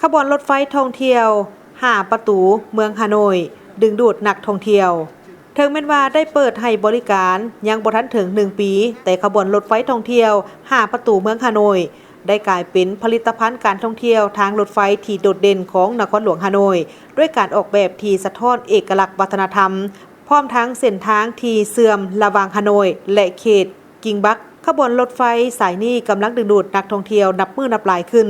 ขบวนรถไฟท่องเที่ยว5ประตูเมืองฮานอยดึงดูดนักท่องเที่ยวถึงแม้ว่าได้เปิดให้บริการยังบ่ทันถึง1 ปีแต่ขบวนรถไฟท่องเที่ยว5ประตูเมืองฮานอยได้กลายเป็นผลิตภัณฑ์การท่องเที่ยวทางรถไฟที่โดดเด่นของนครหลวงฮานอยด้วยการออกแบบที่สะท้อนเอกลักษณ์วัฒนธรรมพร้อมทั้งเส้นทางที่เสื่อมระหว่างฮานอยและเขตกิงบักขบวนรถไฟสายนี้กำลังดึงดูดนักท่องเที่ยวนับมือนับหลายขึ้น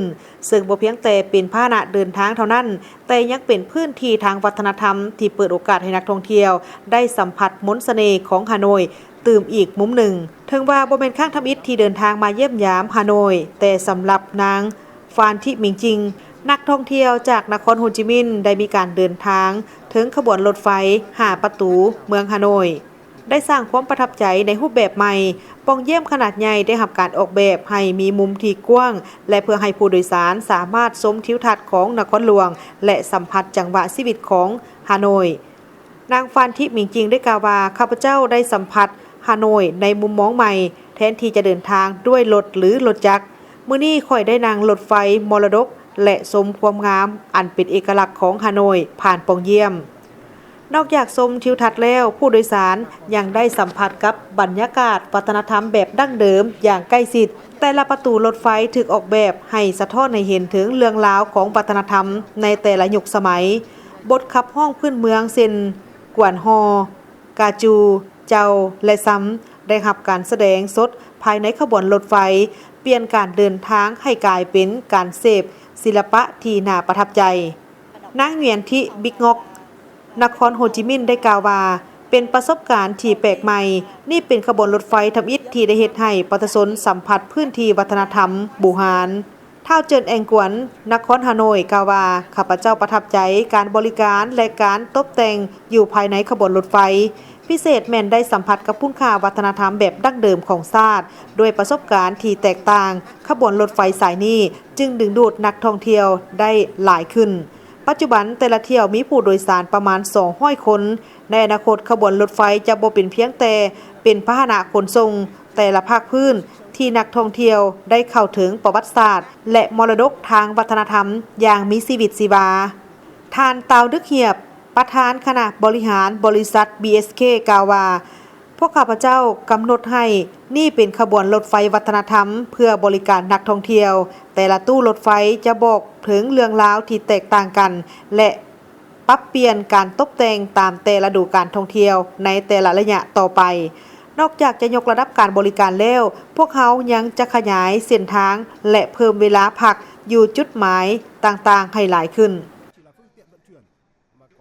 ซึ่งบ่เพียงแต่เป็นพาหนะเดินทางเท่านั้นแต่ยังเป็นพื้นที่ทางวัฒนธรรมที่เปิดโอกาสให้นักท่องเที่ยวได้สัมผัสมนต์เสน่ห์ของฮานอยตื่มอีกมุมหนึ่งถึงว่าบ่แม่นข้างทำอิฐที่เดินทางมาเยี่ยมยามฮานอยแต่สำหรับนางฟานทิมิงจิงนักท่องเที่ยวจากนครโฮจิมินห์ได้มีการเดินทางถึงขบวนรถไฟ5ประตูเมืองฮานอยได้สร้างความประทับใจในรูปแบบใหม่ปองเยี่ยมขนาดใหญ่ได้รับการออกแบบให้มีมุมที่กว้างและเพื่อให้ผู้โดยสารสามารถชมทิวทัศน์ของนครหลวงและสัมผัสจังหวะชีวิตของฮานอยนางฟานทิมิงจิงได้กล่าวว่าข้าพเจ้าได้สัมผัสฮานอยในมุมมองใหม่แทนที่จะเดินทางด้วยรถหรือรถจักรมื้อนี้ค่อยได้นั่งรถไฟมรดกและชมความงามอันเป็นเอกลักษณ์ของฮานอยผ่านปองเยี่ยมนอกจากชมทิวทัศน์แล้วผู้โดยสารยังได้สัมผัสกับบรรยากาศวัฒนธรรมแบบดั้งเดิมอย่างใกล้ชิดแต่ละประตูรถไฟถูกออกแบบให้สะท้อนให้เห็นถึงเรื่องราวของวัฒนธรรมในแต่ละยุคสมัยบทขับห้องพื้นเมืองเช่นกวนฮอกาจูเจ้าและซ้ำได้รับการแสดงสดภายในขบวนรถไฟเปลี่ยนการเดินทางให้กลายเป็นการเสพศิลปะที่น่าประทับใจนางเงียนที่บิ๊กงอกนครโฮจิมินห์ได้กล่าวว่าเป็นประสบการณ์ที่แปลกใหม่นี่เป็นขบวนรถไฟทำอิฐที่ได้เฮ็ดให้ประชาชนสัมผัสพื้นที่วัฒนธรรมบูฮานท้าวเจินแองกวนนครฮานอยกล่าวว่าข้าพเจ้าประทับใจการบริการและการตกแต่งอยู่ภายในขบวนรถไฟพิเศษแม่นได้สัมผัสกับคุณค่าวัฒนธรรมแบบดั้งเดิมของชาติด้วยประสบการณ์ที่แตกต่างขบวนรถไฟสายนี้จึงดึงดูดนักท่องเที่ยวได้หลายขึ้นปัจจุบันแต่ละเที่ยวมีผู้โดยสารประมาณ200 คนในอนาคตขบวนรถไฟจะบ่เป็นเพียงแต่เป็นพาหนะขนส่งแต่ละภาคพื้นที่นักท่องเที่ยวได้เข้าถึงประวัติศาสตร์และมรดกทางวัฒนธรรมอย่างมีชีวิตชีวาท่านเตาดึกเหียบประธานคณะบริหารบริษัท BSK กล่าวว่าพวกข้าพเจ้ากำหนดให้นี่เป็นขบวนรถไฟวัฒนธรรมเพื่อบริการนักท่องเที่ยวแต่ละตู้รถไฟจะบอกถึงเรื่องราวที่แตกต่างกันและปรับเปลี่ยนการตกแต่งตามแต่ละฤดูการท่องเที่ยวในแต่ละระยะต่อไปนอกจากจะยกระดับการบริการแล้วพวกเขายังจะขยายเส้นทางและเพิ่มเวลาพักอยู่จุดหมายต่างๆให้หลายขึ้น